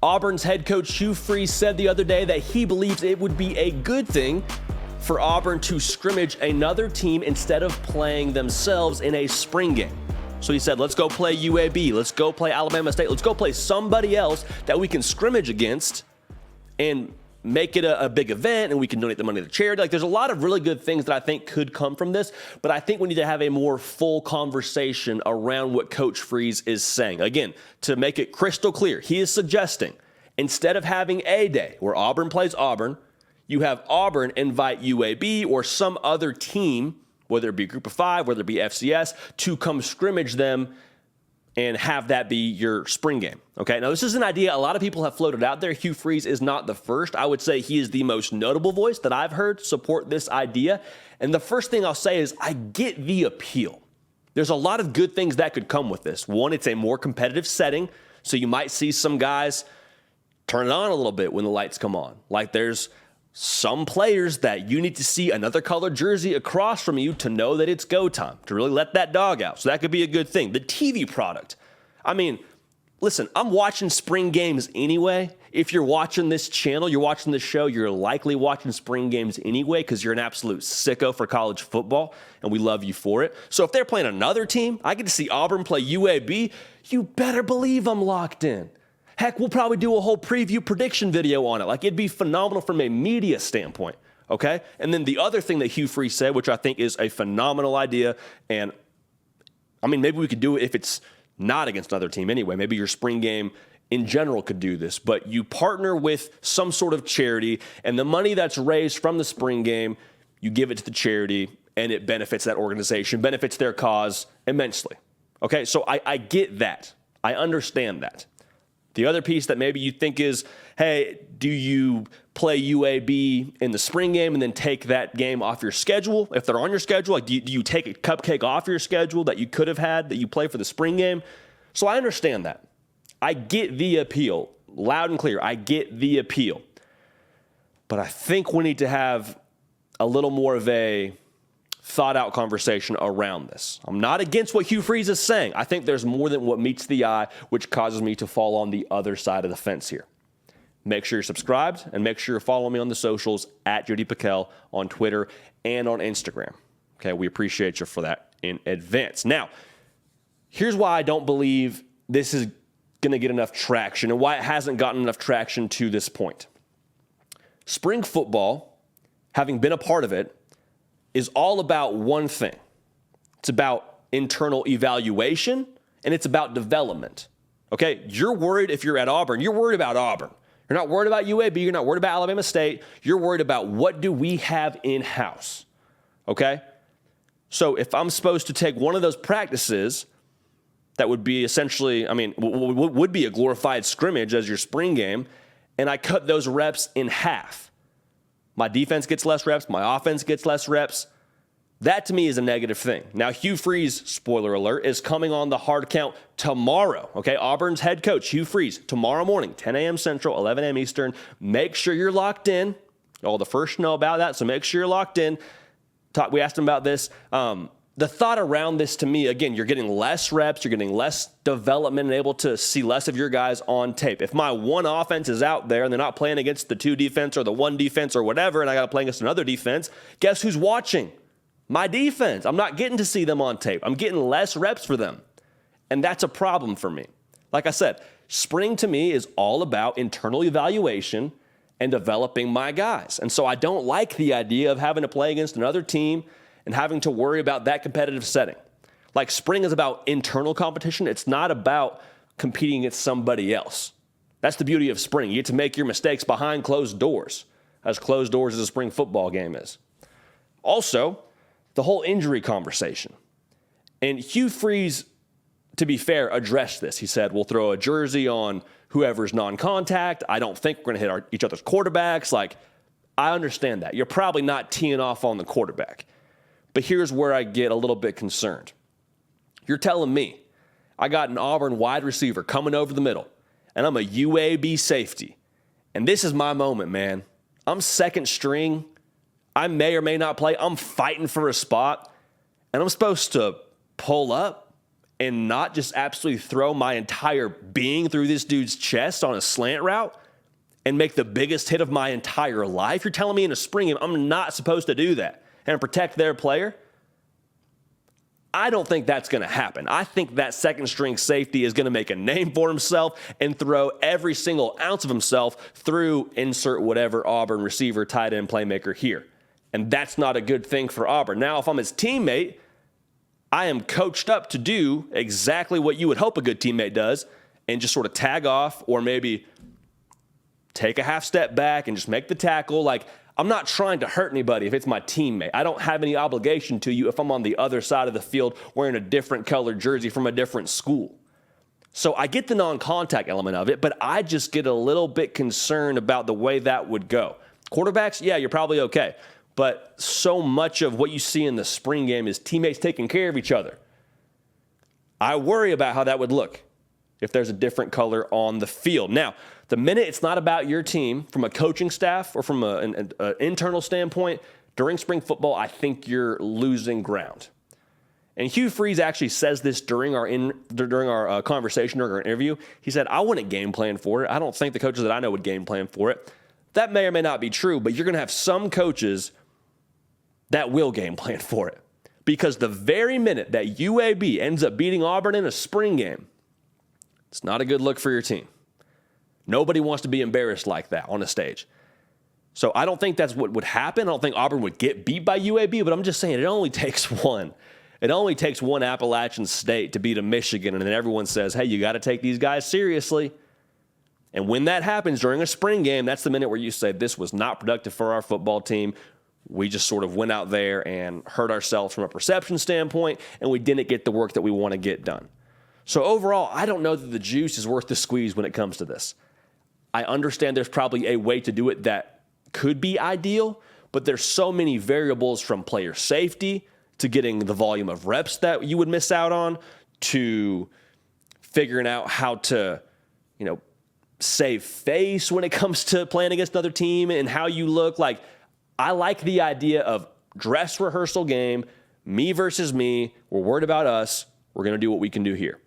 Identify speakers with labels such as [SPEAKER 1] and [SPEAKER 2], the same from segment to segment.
[SPEAKER 1] Auburn's head coach Hugh said the other day that he believes it would be a good thing for Auburn to scrimmage another team instead of playing themselves in a spring game. So he said, let's go play UAB, let's go play Alabama State, let's go play somebody else that we can scrimmage against and make it a big event, and we can donate the money to charity. Like, there's a lot of really good things that I think could come from this, but I think we need to have a more full conversation around what Coach Freeze is saying. Again, to make it crystal clear, he is suggesting instead of having a day where Auburn plays Auburn, you have Auburn invite UAB or some other team, whether it be Group of Five, whether it be FCS, to come scrimmage them and have that be your spring game. Okay, now this is an idea a lot of people have floated out there. Hugh Freeze is not the first. I would say he is the most notable voice that I've heard support this idea. And the first thing I'll say is I get the appeal. There's a lot of good things that could come with this. One, it's a more competitive setting, so you might see some guys turn it on a little bit when the lights come on. Like, there's some players that you need to see another colored jersey across from you to know that it's go time, to really let that dog out. So that could be a good thing. The TV product. I mean, listen, I'm watching spring games anyway. If you're watching this channel, you're watching this show, you're likely watching spring games anyway because you're an absolute sicko for college football, and we love you for it. So if they're playing another team, I get to see Auburn play UAB, you better believe I'm locked in. Heck, we'll probably do a whole preview prediction video on it. Like, it'd be phenomenal from a media standpoint, okay? And then the other thing that Hugh Freeze said, which I think is a phenomenal idea, and, I mean, maybe we could do it if it's not against another team anyway. Maybe your spring game in general could do this, but you partner with some sort of charity, and the money that's raised from the spring game, you give it to the charity, and it benefits that organization, benefits their cause immensely, okay? So I get that. I understand that. The other piece that maybe you think is, hey, do you play UAB in the spring game and then take that game off your schedule? If they're on your schedule, like, do you take a cupcake off your schedule that you could have had that you play for the spring game? So I understand that. I get the appeal. Loud and clear, I get the appeal. But I think we need to have a little more of a thought-out conversation around this. I'm not against what Hugh Freeze is saying. I think there's more than what meets the eye, which causes me to fall on the other side of the fence here. Make sure you're subscribed, and make sure you're following me on the socials at Jody Pickell on Twitter and on Instagram. Okay, we appreciate you for that in advance. Now, here's why I don't believe this is going to get enough traction and why it hasn't gotten enough traction to this point. Spring football, having been a part of it, is all about one thing. It's about internal evaluation, and it's about development. Okay? You're worried if you're at Auburn. You're worried about Auburn. You're not worried about UAB. You're not worried about Alabama State. You're worried about what do we have in-house. Okay? So if I'm supposed to take one of those practices that would be essentially, I mean, would be a glorified scrimmage as your spring game, and I cut those reps in half, my defense gets less reps, my offense gets less reps. That to me is a negative thing. Now, Hugh Freeze, spoiler alert, is coming on the hard count tomorrow. Okay, Auburn's head coach, Hugh Freeze, tomorrow morning, 10 a.m. Central, 11 a.m. Eastern. Make sure you're locked in. All the first to know about that, so make sure you're locked in. We asked him about this. The thought around this to me, again, you're getting less reps, you're getting less development and able to see less of your guys on tape. If my one offense is out there and they're not playing against the two defense or the one defense or whatever, and I got to play against another defense, guess who's watching? My defense. I'm not getting to see them on tape. I'm getting less reps for them. And that's a problem for me. Like I said, spring to me is all about internal evaluation and developing my guys. And so I don't like the idea of having to play against another team and having to worry about that competitive setting. Like, spring is about internal competition. It's not about competing against somebody else. That's the beauty of spring. You get to make your mistakes behind closed doors, as closed doors as a spring football game is. Also, the whole injury conversation. And Hugh Freeze, to be fair, addressed this. He said, we'll throw a jersey on whoever's non-contact. I don't think we're going to hit each other's quarterbacks. Like, I understand that. You're probably not teeing off on the quarterback. But here's where I get a little bit concerned. You're telling me I got an Auburn wide receiver coming over the middle, and I'm a UAB safety, and this is my moment, man. I'm second string. I may or may not play. I'm fighting for a spot, and I'm supposed to pull up and not just absolutely throw my entire being through this dude's chest on a slant route and make the biggest hit of my entire life? You're telling me in a spring game I'm not supposed to do that and protect their player? I don't think that's going to happen. I think that second string safety is going to make a name for himself and throw every single ounce of himself through insert whatever Auburn receiver, tight end, playmaker here. And that's not a good thing for Auburn. Now, if I'm his teammate, I am coached up to do exactly what you would hope a good teammate does and just sort of tag off or maybe take a half step back and just make the tackle. Like, I'm not trying to hurt anybody if it's my teammate. I don't have any obligation to you if I'm on the other side of the field wearing a different colored jersey from a different school. So I get the non-contact element of it, but I just get a little bit concerned about the way that would go. Quarterbacks, yeah, you're probably okay. But so much of what you see in the spring game is teammates taking care of each other. I worry about how that would look if there's a different color on the field. Now, the minute it's not about your team from a coaching staff or from an internal standpoint, during spring football, I think you're losing ground. And Hugh Freeze actually says this during our conversation, during our interview. He said, I wouldn't game plan for it. I don't think the coaches that I know would game plan for it. That may or may not be true, but you're going to have some coaches that will game plan for it. Because the very minute that UAB ends up beating Auburn in a spring game, it's not a good look for your team. Nobody wants to be embarrassed like that on a stage. So I don't think that's what would happen. I don't think Auburn would get beat by UAB, but I'm just saying it only takes one. It only takes one Appalachian State to beat a Michigan, and then everyone says, hey, you got to take these guys seriously. And when that happens during a spring game, that's the minute where you say, this was not productive for our football team. We just sort of went out there and hurt ourselves from a perception standpoint, and we didn't get the work that we want to get done. So overall, I don't know that the juice is worth the squeeze when it comes to this. I understand there's probably a way to do it that could be ideal, but there's so many variables from player safety to getting the volume of reps that you would miss out on to figuring out how to, save face when it comes to playing against another team and how you look. Like, I like the idea of dress rehearsal game, me versus me. We're worried about us. We're going to do what we can do here.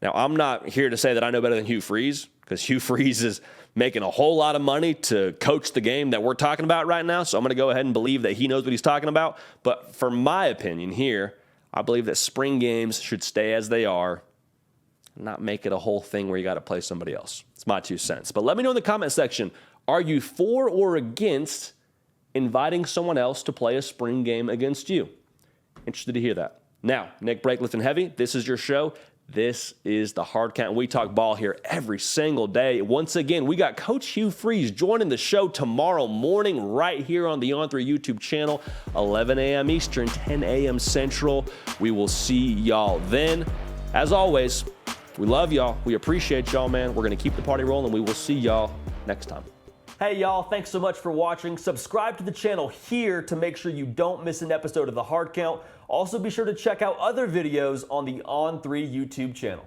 [SPEAKER 1] Now, I'm not here to say that I know better than Hugh Freeze, because Hugh Freeze is making a whole lot of money to coach the game that we're talking about right now. So I'm going to go ahead and believe that he knows what he's talking about. But for my opinion here, I believe that spring games should stay as they are, not make it a whole thing where you got to play somebody else. It's my 2 cents. But let me know in the comment section, are you for or against inviting someone else to play a spring game against you? Interested to hear that. Now, Nick Brake lifting heavy. This is your show. This is the Hard Count. We talk ball here every single day. Once again, we got Coach Hugh Freeze joining the show tomorrow morning right here on the On3 YouTube channel, 11 a.m. Eastern, 10 a.m. Central. We will see y'all then. As always, we love y'all. We appreciate y'all, man. We're going to keep the party rolling. We will see y'all next time. Hey, y'all, thanks so much for watching. Subscribe to the channel here to make sure you don't miss an episode of The Hard Count. Also, be sure to check out other videos on the On3 YouTube channel.